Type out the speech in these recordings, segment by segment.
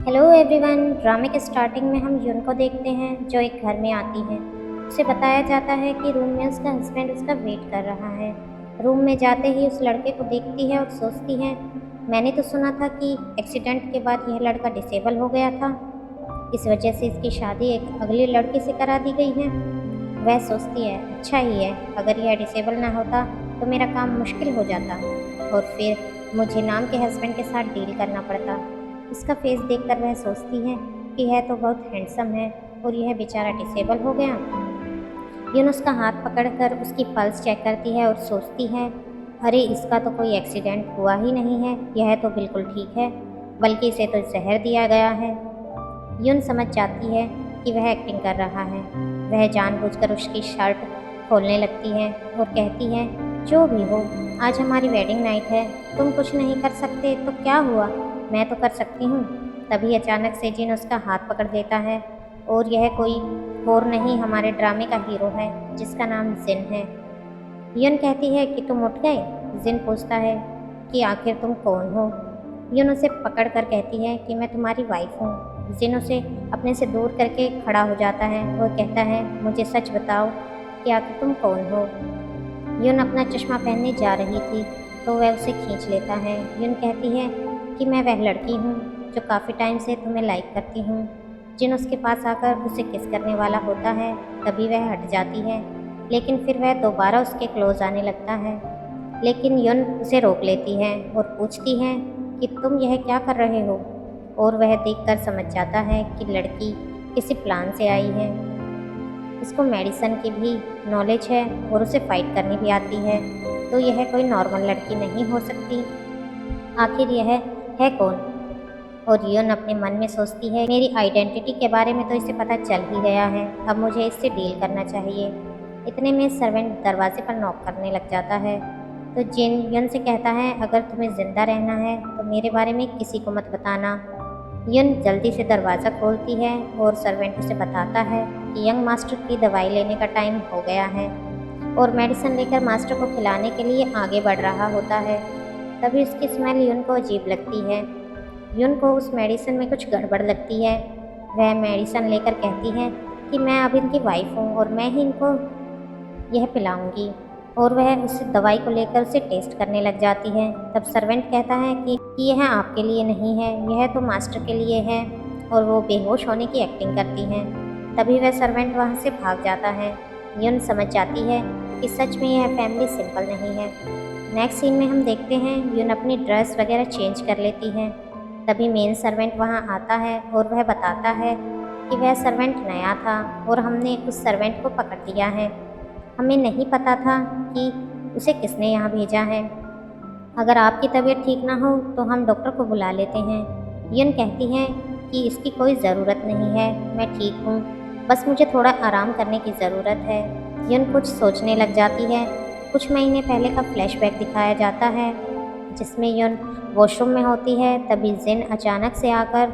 Hello everyone. ड्रामे के starting में हम यून को देखते हैं जो एक घर में आती है। उसे बताया जाता है कि रूम में उसका हस्बैंड उसका वेट कर रहा है। रूम में जाते ही उस लड़के को देखती है और सोचती है, मैंने तो सुना था कि एक्सीडेंट के बाद यह लड़का डिसेबल हो गया था, इस वजह से इसकी शादी एक अगले लड़के से करा दी गई है। वह सोचती है अच्छा ही है, अगर यह डिसेबल ना होता तो मेरा काम मुश्किल हो जाता और फिर मुझे नाम के हस्बैंड के साथ डील करना पड़ता। उसका फेस देखकर वह सोचती है कि यह तो बहुत हैंडसम है और यह बेचारा डिसेबल हो गया। यून उसका हाथ पकड़कर उसकी पल्स चेक करती है और सोचती है, अरे इसका तो कोई एक्सीडेंट हुआ ही नहीं है, यह तो बिल्कुल ठीक है, बल्कि इसे तो जहर दिया गया है। यून समझ जाती है कि वह एक्टिंग कर रहा है। वह जानबूझकर उसकी शर्ट खोलने लगती है और कहती है, जो भी हो, आज हमारी वेडिंग नाइट है, तुम कुछ नहीं कर सकते तो क्या हुआ, मैं तो कर सकती हूँ। तभी अचानक से जिन उसका हाथ पकड़ देता है और यह कोई और नहीं हमारे ड्रामे का हीरो है जिसका नाम जिन है। यून कहती है कि तुम उठ गए। जिन पूछता है कि आखिर तुम कौन हो। यून उसे पकड़ कर कहती है कि मैं तुम्हारी वाइफ हूँ। जिन उसे अपने से दूर करके खड़ा हो जाता है और कहता है, मुझे सच बताओ कि आखिर तुम कौन हो। यून अपना चश्मा पहनने जा रही थी तो वह उसे खींच लेता है। यून कहती है कि मैं वह लड़की हूँ जो काफ़ी टाइम से तुम्हें लाइक करती हूँ। जिन उसके पास आकर उसे किस करने वाला होता है, तभी वह हट जाती है, लेकिन फिर वह दोबारा उसके क्लोज आने लगता है। लेकिन यून उसे रोक लेती है और पूछती है कि तुम यह क्या कर रहे हो, और वह देखकर समझ जाता है कि लड़की किसी प्लान से आई है। उसको मेडिसिन की भी नॉलेज है और उसे फाइट करनी भी आती है, तो यह कोई नॉर्मल लड़की नहीं हो सकती। आखिर यह है कौन। और यून अपने मन में सोचती है, मेरी आइडेंटिटी के बारे में तो इसे पता चल ही गया है, अब मुझे इससे डील करना चाहिए। इतने में सर्वेंट दरवाजे पर नॉक करने लग जाता है। तो जिन यून से कहता है, अगर तुम्हें ज़िंदा रहना है तो मेरे बारे में किसी को मत बताना। यून जल्दी से दरवाज़ा खोलती है और सर्वेंट उसे बताता है कि यंग मास्टर की दवाई लेने का टाइम हो गया है और मेडिसिन लेकर मास्टर को खिलाने के लिए आगे बढ़ रहा होता है। तभी उसकी स्मेल यून को अजीब लगती है। यून को उस मेडिसिन में कुछ गड़बड़ लगती है। वह मेडिसिन लेकर कहती है कि मैं अब इनकी वाइफ हूँ और मैं ही इनको यह पिलाऊंगी, और वह उस दवाई को लेकर उसे टेस्ट करने लग जाती है। तब सर्वेंट कहता है कि यह आपके लिए नहीं है, यह तो मास्टर के लिए है, और वो बेहोश होने की एक्टिंग करती हैं। तभी वह सर्वेंट वहाँ से भाग जाता है। यून समझ जाती है कि सच में यह फैमिली सिंपल नहीं है। नेक्स्ट सीन में हम देखते हैं यून अपनी ड्रेस वगैरह चेंज कर लेती है। तभी मेन सर्वेंट वहाँ आता है और वह बताता है कि वह सर्वेंट नया था और हमने उस सर्वेंट को पकड़ लिया है। हमें नहीं पता था कि उसे किसने यहाँ भेजा है। अगर आपकी तबीयत ठीक ना हो तो हम डॉक्टर को बुला लेते हैं। यून कहती है कि इसकी कोई ज़रूरत नहीं है, मैं ठीक हूँ, बस मुझे थोड़ा आराम करने की ज़रूरत है। यून कुछ सोचने लग जाती है। कुछ महीने पहले का फ्लैशबैक दिखाया जाता है जिसमें यून वॉशरूम में होती है। तभी जिन अचानक से आकर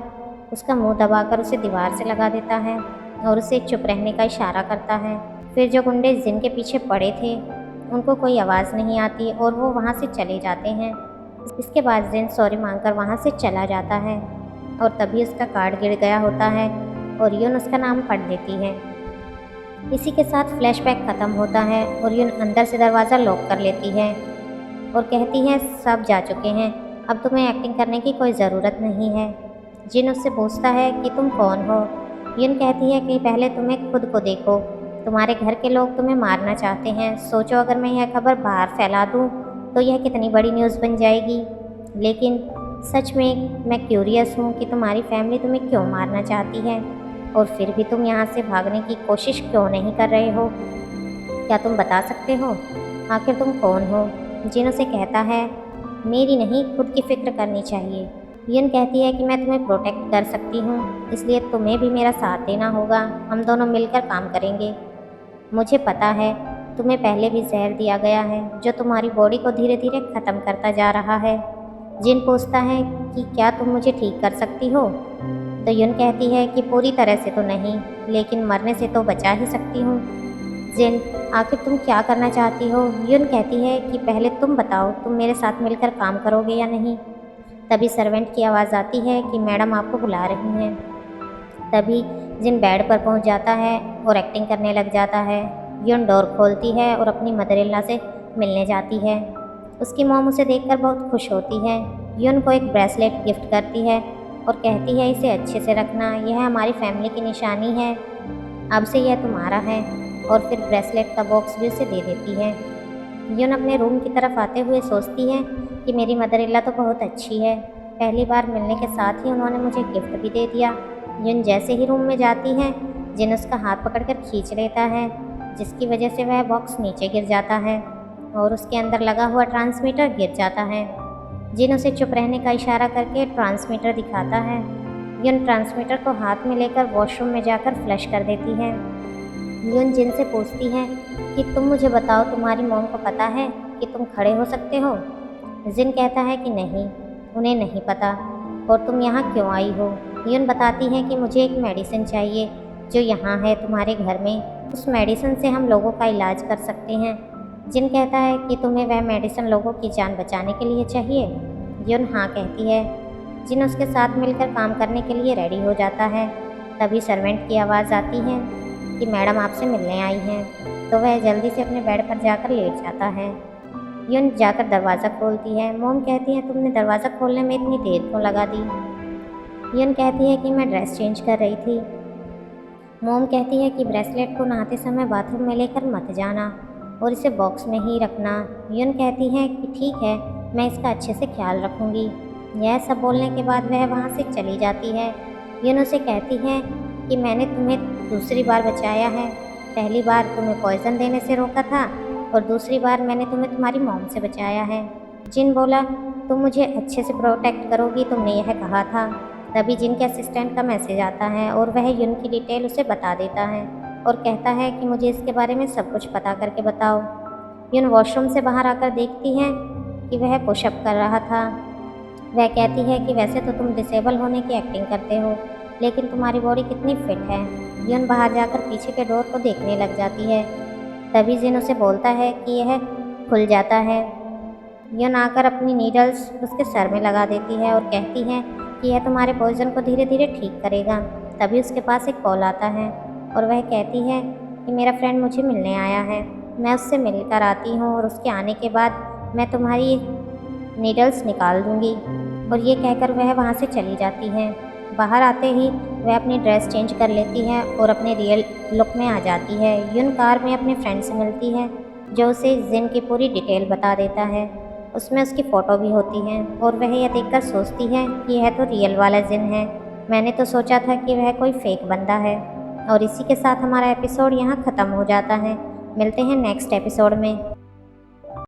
उसका मुंह दबाकर उसे दीवार से लगा देता है और उसे चुप रहने का इशारा करता है। फिर जो गुंडे जिन के पीछे पड़े थे उनको कोई आवाज़ नहीं आती और वो वहाँ से चले जाते हैं। इसके बाद जिन सॉरी मांगकर वहाँ से चला जाता है और तभी उसका कार्ड गिर गया होता है और यून उसका नाम पढ़ लेती है। इसी के साथ फ्लैशबैक ख़त्म होता है और यून अंदर से दरवाज़ा लॉक कर लेती है और कहती है, सब जा चुके हैं, अब तुम्हें एक्टिंग करने की कोई ज़रूरत नहीं है। जिन उससे पूछता है कि तुम कौन हो। यून कहती है कि पहले तुम्हें खुद को देखो, तुम्हारे घर के लोग तुम्हें मारना चाहते हैं, सोचो अगर मैं यह खबर बाहर फैला दूँ तो यह कितनी बड़ी न्यूज़ बन जाएगी। लेकिन सच में मैं क्यूरियस हूँ कि तुम्हारी फैमिली तुम्हें क्यों मारना चाहती है और फिर भी तुम यहाँ से भागने की कोशिश क्यों नहीं कर रहे हो। क्या तुम बता सकते हो आखिर तुम कौन हो। जिन उसे कहता है, मेरी नहीं खुद की फिक्र करनी चाहिए। यून कहती है कि मैं तुम्हें प्रोटेक्ट कर सकती हूँ, इसलिए तुम्हें भी मेरा साथ देना होगा, हम दोनों मिलकर काम करेंगे। मुझे पता है तुम्हें पहले भी जहर दिया गया है जो तुम्हारी बॉडी को धीरे धीरे ख़त्म करता जा रहा है। जिन पूछता है कि क्या तुम मुझे ठीक कर सकती हो। तो यून कहती है कि पूरी तरह से तो नहीं, लेकिन मरने से तो बचा ही सकती हूँ। जिन, आखिर तुम क्या करना चाहती हो। यून कहती है कि पहले तुम बताओ, तुम मेरे साथ मिलकर काम करोगे या नहीं। तभी सर्वेंट की आवाज़ आती है कि मैडम आपको बुला रही हैं। तभी जिन बेड पर पहुंच जाता है और एक्टिंग करने लग जाता है। यून डोर खोलती है और अपनी मदर इन लॉ से मिलने जाती है। उसकी मॉम उसे देखकर बहुत खुश होती है। यून को एक ब्रेसलेट गिफ्ट करती है और कहती है इसे अच्छे से रखना, यह हमारी फैमिली की निशानी है, अब से यह तुम्हारा है। और फिर ब्रेसलेट का बॉक्स भी उसे दे देती है। यून अपने रूम की तरफ आते हुए सोचती है कि मेरी मदर इन लॉ तो बहुत अच्छी है, पहली बार मिलने के साथ ही उन्होंने मुझे गिफ्ट भी दे दिया। यून जैसे ही रूम में जाती है, जिन उसका हाथ पकड़कर खींच लेता है, जिसकी वजह से वह बॉक्स नीचे गिर जाता है और उसके अंदर लगा हुआ ट्रांसमीटर गिर जाता है। जिन उसे चुप रहने का इशारा करके ट्रांसमीटर दिखाता है। यून ट्रांसमीटर को हाथ में लेकर वॉशरूम में जाकर फ्लश कर देती है। यून जिन से पूछती है कि तुम मुझे बताओ, तुम्हारी मॉम को पता है कि तुम खड़े हो सकते हो? जिन कहता है कि नहीं, उन्हें नहीं पता। और तुम यहाँ क्यों आई हो? यून बताती है कि मुझे एक मेडिसिन चाहिए जो यहाँ है तुम्हारे घर में, उस मेडिसिन से हम लोगों का इलाज कर सकते हैं। जिन कहता है कि तुम्हें वह मेडिसिन लोगों की जान बचाने के लिए चाहिए। यून हाँ कहती है। जिन उसके साथ मिलकर काम करने के लिए रेडी हो जाता है। तभी सर्वेंट की आवाज़ आती है कि मैडम आपसे मिलने आई हैं, तो वह जल्दी से अपने बेड पर जाकर लेट जाता है। यून जाकर दरवाज़ा खोलती है। मोम कहती है तुमने दरवाज़ा खोलने में इतनी देर क्यों लगा दी? यून कहती है कि मैं ड्रेस चेंज कर रही थी। मोम कहती है कि ब्रेसलेट को नहाते समय बाथरूम में लेकर मत जाना और इसे बॉक्स में ही रखना। यून कहती है कि ठीक है, मैं इसका अच्छे से ख्याल रखूँगी। यह सब बोलने के बाद वह वहाँ से चली जाती है। यून उसे कहती है कि मैंने तुम्हें दूसरी बार बचाया है, पहली बार तुम्हें पॉइज़न देने से रोका था और दूसरी बार मैंने तुम्हें तुम्हारी मॉम से बचाया है। जिन बोला तुम मुझे अच्छे से प्रोटेक्ट करोगी, तुमने यह कहा था। तभी जिन के असिस्टेंट का मैसेज आता है और वह यून की डिटेल उसे बता देता है और कहता है कि मुझे इसके बारे में सब कुछ पता करके बताओ। यून वॉशरूम से बाहर आकर देखती है कि वह पुशअप कर रहा था। वह कहती है कि वैसे तो तुम डिसेबल होने की एक्टिंग करते हो, लेकिन तुम्हारी बॉडी कितनी फिट है। यून बाहर जाकर पीछे के डोर को देखने लग जाती है। तभी जिन उसे बोलता है कि यह खुल जाता है। यून आकर अपनी नीडल्स उसके सर में लगा देती है और कहती है कि यह तुम्हारे पॉइज़न को धीरे धीरे ठीक करेगा। तभी उसके पास एक कॉल आता है और वह कहती है कि मेरा फ्रेंड मुझे मिलने आया है, मैं उससे मिलकर आती हूँ और उसके आने के बाद मैं तुम्हारी नीडल्स निकाल दूँगी। और ये कहकर वह वहाँ से चली जाती है। बाहर आते ही वह अपनी ड्रेस चेंज कर लेती है और अपने रियल लुक में आ जाती है। यून कार में अपने फ्रेंड से मिलती है जो उसे जिन की पूरी डिटेल बता देता है। उसमें उसकी फ़ोटो भी होती है और वह यह देखकर सोचती है कि यह तो रियल वाला जिन है, मैंने तो सोचा था कि वह कोई फेक बंदा है। और इसी के साथ हमारा एपिसोड यहाँ ख़त्म हो जाता है। मिलते हैं नेक्स्ट एपिसोड में।